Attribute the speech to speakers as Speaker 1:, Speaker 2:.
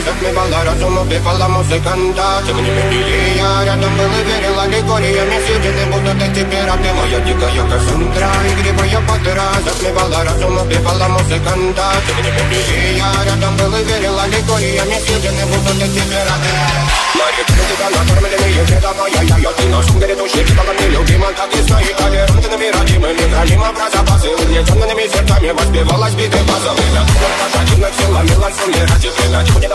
Speaker 1: затмевала разум, убивала музыканта. Тем не менее я рядом был и верила легориями. Съедены будут эти пираты. Моя дикая Кассандра, игривая пантера, затмевала разум, убивала музыканта. Тем не менее я рядом был и верила легориями. Съедены будут эти пираты. Мария, ты тебя накормленные, деда моя, я ты нашим грядущим титулом нелюбима, как и свои толерантными родимыми, храним образопасы, угнетенными сердцами воспевалась биты базовыми. Пожативных силами лансуми ради время, чего не